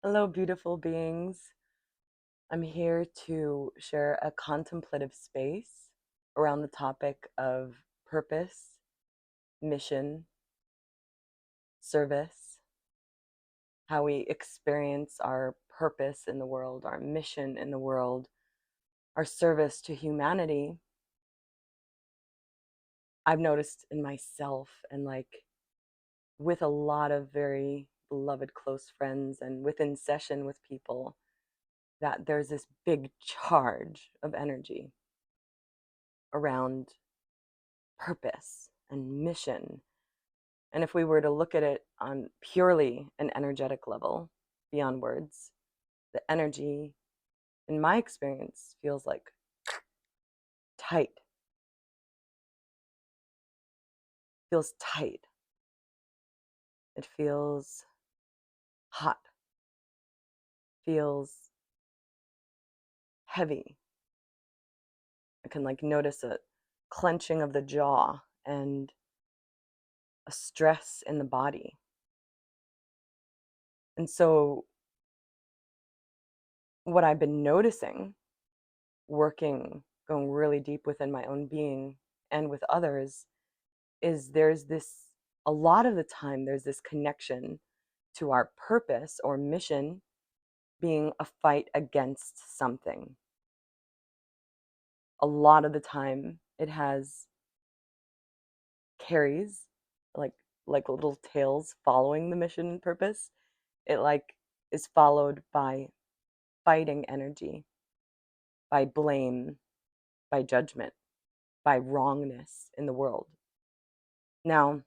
Hello, beautiful beings. I'm here to share a contemplative space around the topic of purpose, mission, service, how we experience our purpose in the world, our mission in the world, our service to humanity. I've noticed in myself and with a lot of very beloved close friends and within session with people that there's this big charge of energy around purpose and mission. And if we were to look at it on purely an energetic level, beyond words, the energy, in my experience, feels like tight, feels tight. It feels hot, feels heavy. I can notice a clenching of the jaw and a stress in the body. And so, what I've been noticing, working, going really deep within my own being and with others, is there's this, a lot of the time, there's this connection to our purpose or mission being a fight against something. A lot of the time, it has carries, like little tails following the mission and purpose. It is followed by fighting energy, by blame, by judgment, by wrongness in the world. Now,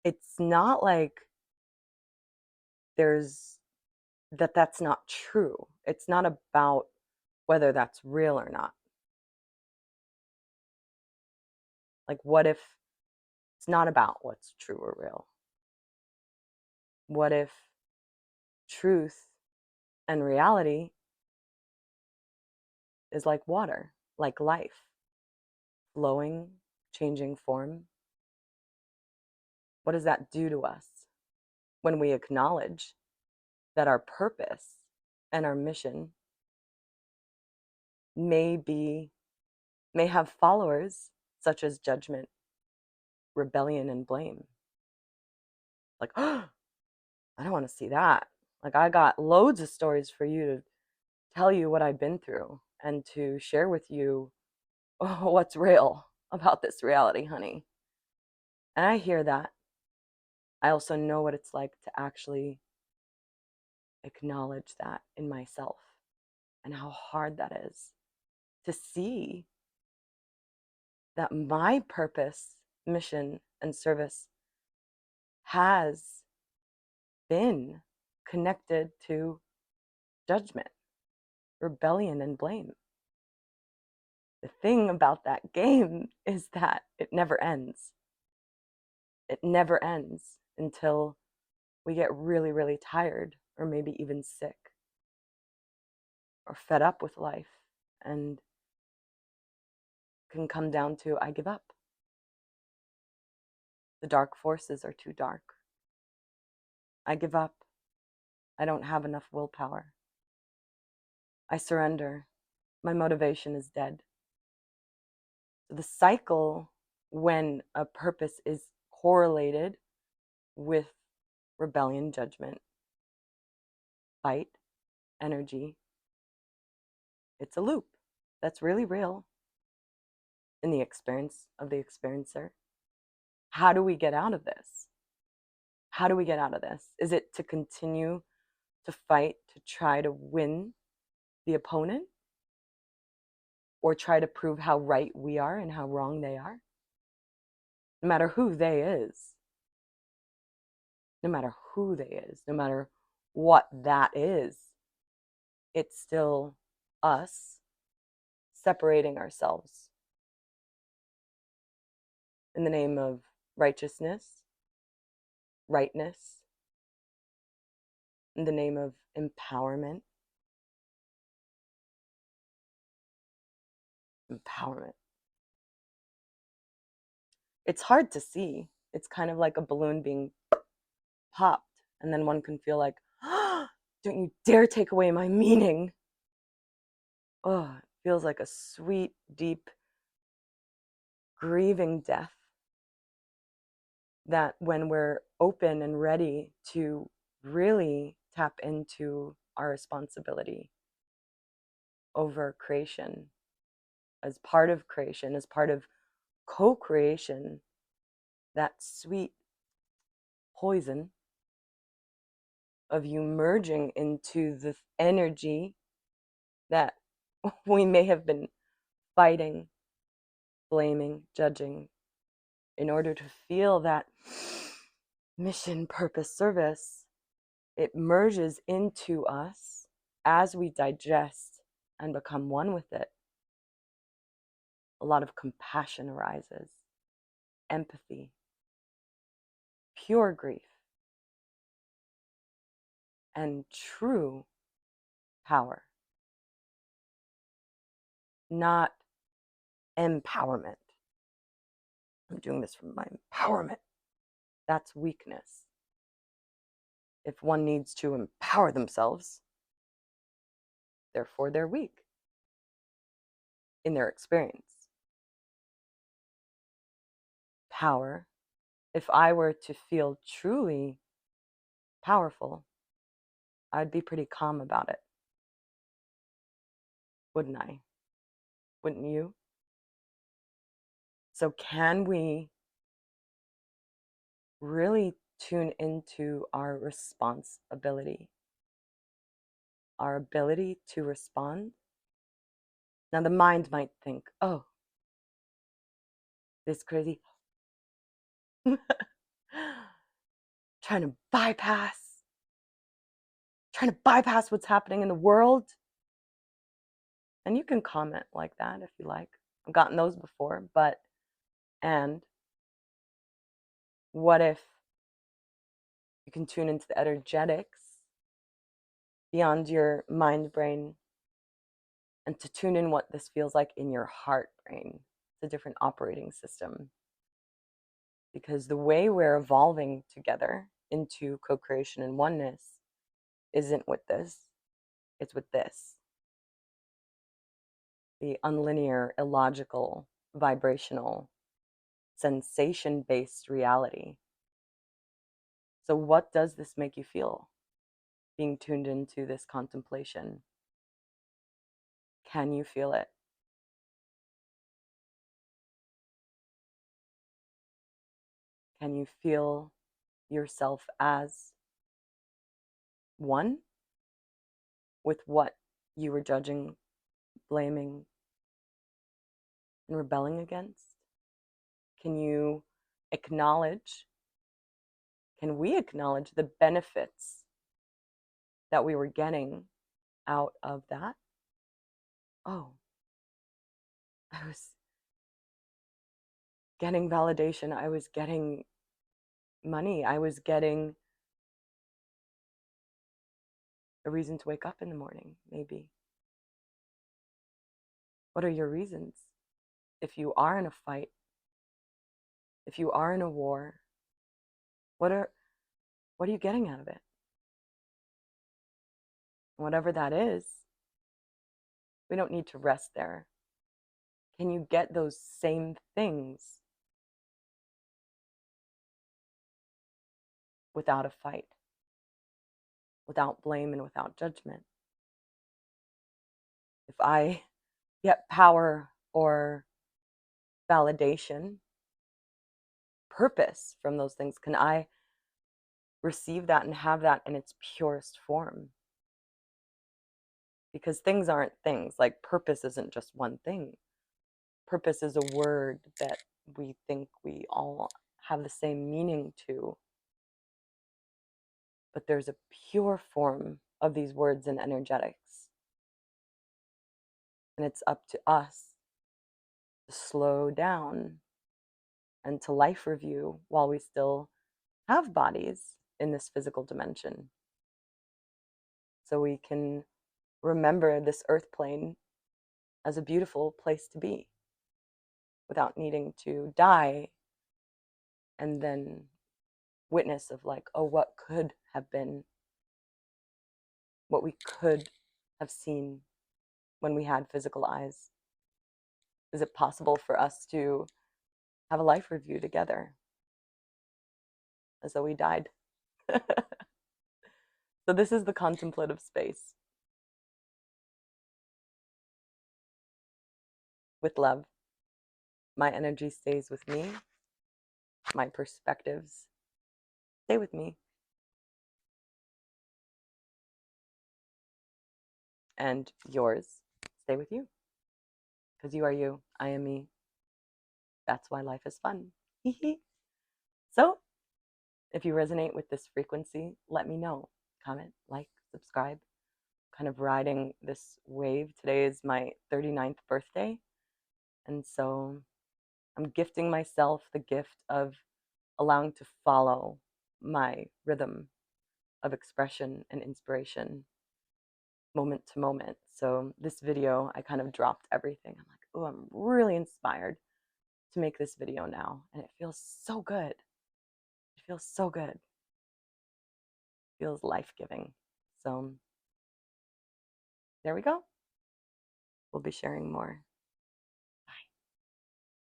it's not like there's that's not true. It's not about whether that's real or not. What if it's not about what's true or real? What if truth and reality is like water, like life, flowing, changing form? What does that do to us when we acknowledge that our purpose and our mission may be, may have followers such as judgment, rebellion, and blame? Oh, I don't want to see that. I got loads of stories for you to tell you what I've been through and to share with you what's real about this reality, honey. And I hear that. I also know what it's like to actually acknowledge that in myself and how hard that is to see that my purpose, mission, and service has been connected to judgment, rebellion, and blame. The thing about that game is that it never ends. It never ends until we get really, really tired or maybe even sick or fed up with life and can come down to I give up. The dark forces are too dark. I give up. I don't have enough willpower. I surrender. My motivation is dead. The cycle, when a purpose is correlated with rebellion, judgment, fight, energy, it's a loop that's really real in the experience of the experiencer. How do we get out of this? How do we get out of this? Is it to continue to fight to try to win the opponent or try to prove how right we are and how wrong they are? No matter who they is, no matter who they is, no matter what that is, it's still us separating ourselves in the name of righteousness, rightness, in the name of empowerment. Empowerment. It's hard to see. It's kind of like a balloon being popped, and then one can feel like, Don't you dare take away my meaning. Oh, it feels like a sweet, deep, grieving death that when we're open and ready to really tap into our responsibility over creation, as part of creation, as part of co-creation, that sweet poison of you merging into the energy that we may have been fighting, blaming, judging, in order to feel that mission, purpose, service. It merges into us as we digest and become one with it. A lot of compassion arises, empathy, pure grief, and true power, not empowerment. I'm doing this from my empowerment. That's weakness. If one needs to empower themselves, therefore they're weak in their experience. Power, if I were to feel truly powerful, I'd be pretty calm about it. Wouldn't I? Wouldn't you? So can we really tune into our responsibility, our ability to respond? Now the mind might think, oh, this crazy trying to bypass what's happening in the world. And you can comment like that if you like. I've gotten those before, and what if you can tune into the energetics beyond your mind brain and to tune in what this feels like in your heart brain? It's a different operating system. Because the way we're evolving together into co-creation and oneness isn't with this, it's with this. The unlinear, illogical, vibrational, sensation-based reality. So what does this make you feel, being tuned into this contemplation? Can you feel it? Can you feel yourself as one with what you were judging, blaming, and rebelling against? Can you acknowledge, can we acknowledge the benefits that we were getting out of that? Oh, I was getting validation. I was getting money. I was getting a reason to wake up in the morning, maybe. What are your reasons? If you are in a fight, if you are in a war, what are you getting out of it? Whatever that is, we don't need to rest there. Can you get those same things without a fight, without blame, and without judgment? If I get power or validation, purpose from those things, can I receive that and have that in its purest form? Because things aren't things. Like purpose isn't just one thing. Purpose is a word that we think we all have the same meaning to. But there's a pure form of these words and energetics. And it's up to us to slow down and to life review while we still have bodies in this physical dimension. So we can remember this earth plane as a beautiful place to be without needing to die and then witness of like, oh, what could have been. what we could have seen when we had physical eyes? Is it possible for us to have a life review together as though we died? So this is the contemplative space. With love, my energy stays with me. My perspectives stay with me. And yours stay with you. Because you are you, I am me. That's why life is fun. So, if you resonate with this frequency, let me know. Comment, like, subscribe. Kind of riding this wave. Today is my 39th birthday. And so I'm gifting myself the gift of allowing to follow my rhythm of expression and inspiration moment to moment. So this video, I kind of dropped everything. I'm like, oh, I'm really inspired to make this video now. And it feels so good. It feels so good. It feels life-giving. So there we go. We'll be sharing more.